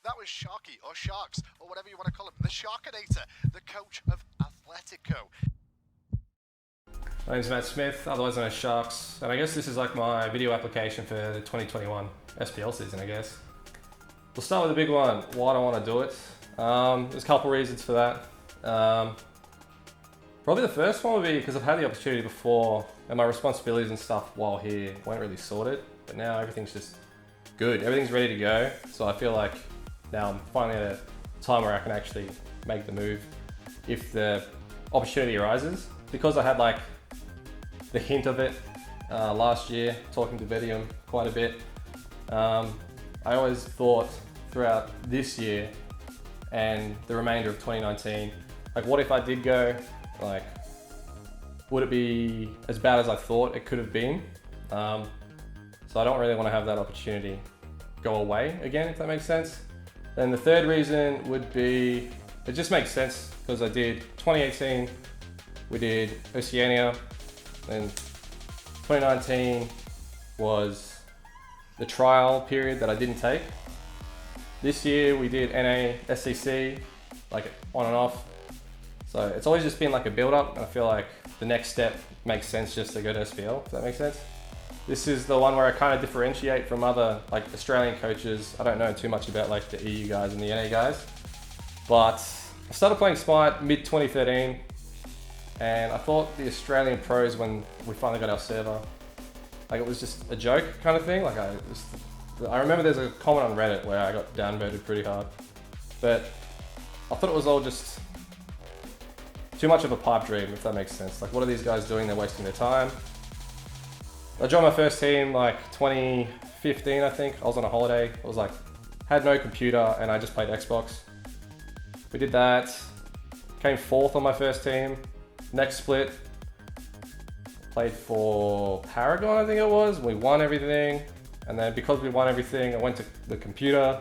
That was Sharky, or Sharks, or whatever you want to call him, the Sharkinator, the coach of Atletico. My name's Matt Smith, otherwise known as Sharks, and I guess this is like my video application for the 2021 SPL season, I guess. We'll start with the big one, why do I want to do it? There's a couple reasons for that. Probably the first one would be because I've had the opportunity before and my responsibilities and stuff while here weren't really sorted, but now everything's just good. Everything's ready to go, so I feel like now I'm finally at a time where I can actually make the move if the opportunity arises. Because I had like the hint of it last year, talking to Vedium quite a bit, I always thought throughout this year and the remainder of 2019, like what if I did go, like would it be as bad as I thought it could have been? So I don't really want to have that opportunity go away again, if that makes sense. Then the third reason would be, it just makes sense because I did 2018, we did Oceania, then 2019 was the trial period that I didn't take. This year we did NA, SCC, like on and off. So it's always just been like a build up, and I feel like the next step makes sense just to go to SPL, if that makes sense. This is the one where I kind of differentiate from other like Australian coaches. I don't know too much about like the EU guys and the NA guys, but I started playing Smite mid 2013, and I thought the Australian pros, when we finally got our server, like it was just a joke kind of thing. Like I remember there's a comment on Reddit where I got downvoted pretty hard, but I thought it was all just too much of a pipe dream, if that makes sense. Like what are these guys doing? They're wasting their time. I joined my first team like 2015, I think. I was on a holiday. I was like, had no computer and I just played Xbox. We did that, came fourth on my first team. Next split, played for Paragon, I think it was. We won everything. And then because we won everything, I went to the computer,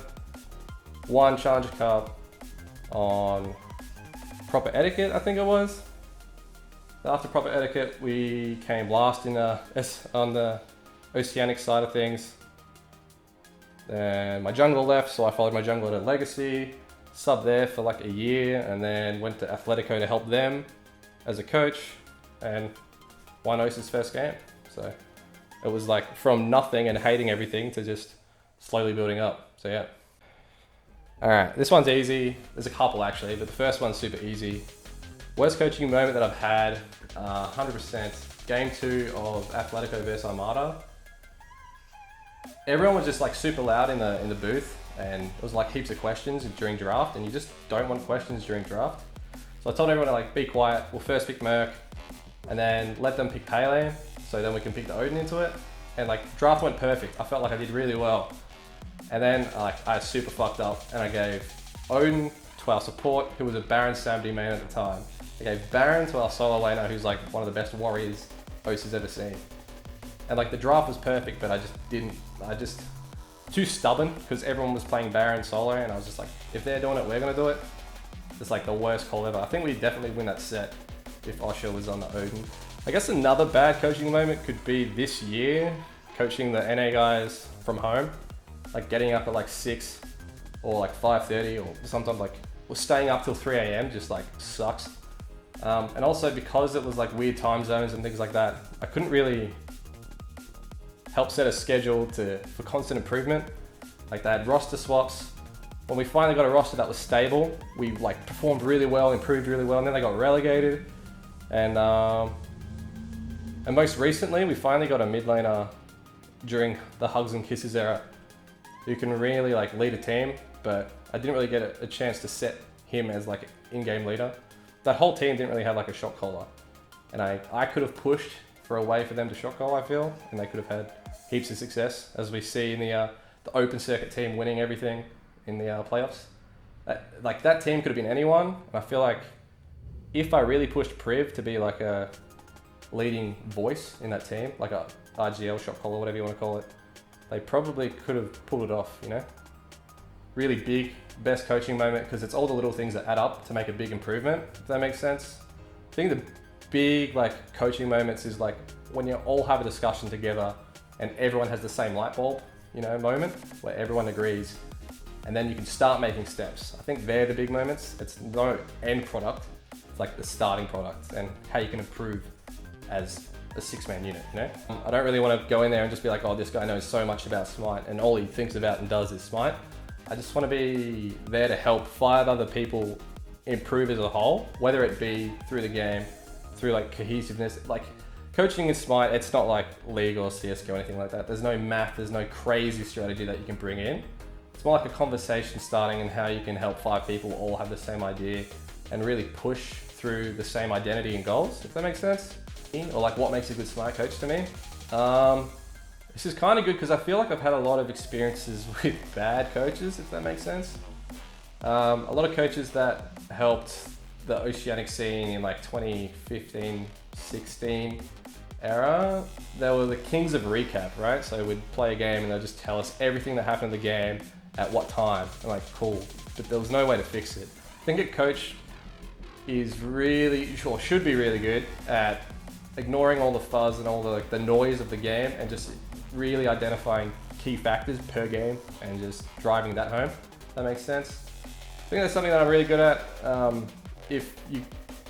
won Challenger Cup on Proper Etiquette, I think it was. After Proper Etiquette, we came last on the Oceanic side of things. Then my jungler left, so I followed my jungler to Legacy, subbed there for like a year, and then went to Atletico to help them as a coach, and won Oce's first game. So it was like from nothing and hating everything to just slowly building up. So yeah. All right, this one's easy. There's a couple actually, but the first one's super easy. Worst coaching moment that I've had, 100%. Game 2 of Atletico versus Armada. Everyone was just like super loud in the booth, and it was like heaps of questions during draft, and you just don't want questions during draft. So I told everyone to like be quiet. We'll first pick Merc, and then let them pick Pele, so then we can pick the Odin into it. And like draft went perfect. I felt like I did really well. And then I super fucked up, and I gave Odin to our support, who was a Baron Samdi main at the time. I gave Baron to our solo laner, who's like one of the best warriors Oce has ever seen. And like the draft was perfect, but I just too stubborn because everyone was playing Baron solo, and I was just like, if they're doing it, we're gonna do it. It's like the worst call ever. I think we definitely win that set if Osher was on the Odin. I guess another bad coaching moment could be this year, coaching the NA guys from home, like getting up at like 6 or like 5:30, or sometimes like we're staying up till 3 a.m. just like sucks. And also because it was like weird time zones and things like that, I couldn't really help set a schedule for constant improvement. Like they had roster swaps. When we finally got a roster that was stable, we like performed really well, improved really well, and then they got relegated. And most recently, we finally got a mid laner during the Hugs and Kisses era who can really like lead a team, but I didn't really get a chance to set him as like an in-game leader. That whole team didn't really have like a shot caller, and I could have pushed for a way for them to shot call, I feel, and they could have had heaps of success, as we see in the open circuit team winning everything in the playoffs. That team could have been anyone, and I feel like if I really pushed Priv to be like a leading voice in that team, like a RGL shot caller, whatever you want to call it, they probably could have pulled it off, you know? Really big, best coaching moment, because it's all the little things that add up to make a big improvement, if that makes sense. I think the big like coaching moments is like when you all have a discussion together and everyone has the same light bulb, you know, moment where everyone agrees and then you can start making steps. I think they're the big moments. It's no end product, it's like the starting product and how you can improve as a 6-man unit, you know? I don't really want to go in there and just be like, oh, this guy knows so much about Smite and all he thinks about and does is Smite. I just want to be there to help 5 other people improve as a whole, whether it be through the game, through like cohesiveness. Like coaching in Smite, it's not like League or CSGO or anything like that. There's no math, there's no crazy strategy that you can bring in. It's more like a conversation starting and how you can help 5 people all have the same idea and really push through the same identity and goals, if that makes sense. Or like what makes a good Smite coach to me. This is kind of good because I feel like I've had a lot of experiences with bad coaches, if that makes sense. A lot of coaches that helped the Oceanic scene in like 2015, 16 era, they were the kings of recap, right? So we'd play a game and they'd just tell us everything that happened in the game at what time. I'm like, cool, but there was no way to fix it. I think a coach is really, or should be really good at ignoring all the fuzz and all the noise of the game and just really identifying key factors per game and just driving that home. That makes sense. I think that's something that I'm really good at. If you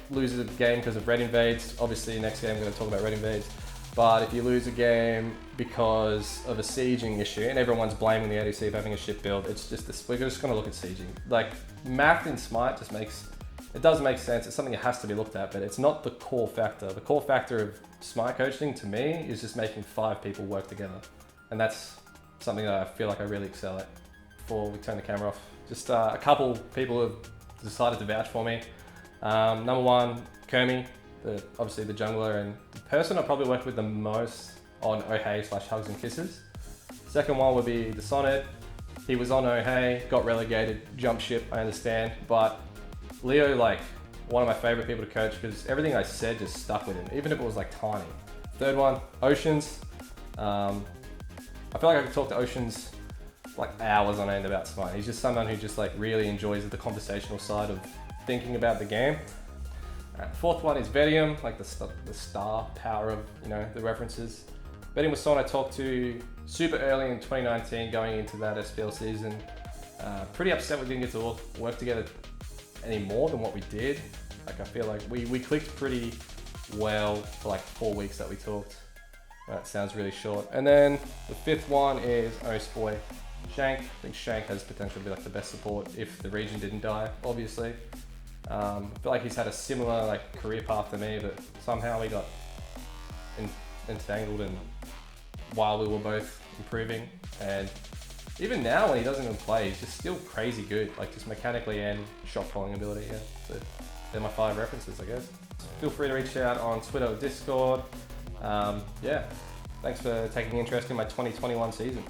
lose a game because of red invades, obviously next game I'm going to talk about red invades, but if you lose a game because of a sieging issue and everyone's blaming the ADC for having a shit build, it's just this, we're just going to look at sieging. Like math in Smite just it does make sense. It's something that has to be looked at, but it's not the core factor. The core factor of Smite coaching to me is just making 5 people work together. And that's something that I feel like I really excel at. Before we turn the camera off, just a couple people have decided to vouch for me. Number 1, Kermi, obviously the jungler and the person I probably worked with the most on Ohei/Hugs and Kisses. Second one would be the Sonnet. He was on Ohei, got relegated, jumped ship, I understand, but Leo, like one of my favorite people to coach because everything I said just stuck with him, even if it was like tiny. Third one, Oceans. I feel like I could talk to Oceans like hours on end about Smite. He's just someone who just like really enjoys the conversational side of thinking about the game. Fourth one is Vedium, like the star power of, you know, the references. Vedium was someone I talked to super early in 2019 going into that SPL season. Pretty upset we didn't get to work together any more than what we did. Like I feel like we clicked pretty well for like 4 weeks that we talked. That sounds really short. And then the 5th one is Boy Shank. I think Shank has potential to be like the best support if the region didn't die, obviously. I feel like he's had a similar like career path to me, but somehow we got entangled in while we were both improving. And even now when he doesn't even play, he's just still crazy good, like just mechanically and shot calling ability. Yeah, so they're my 5 references, I guess. Feel free to reach out on Twitter or Discord. Yeah, thanks for taking interest in my 2021 season.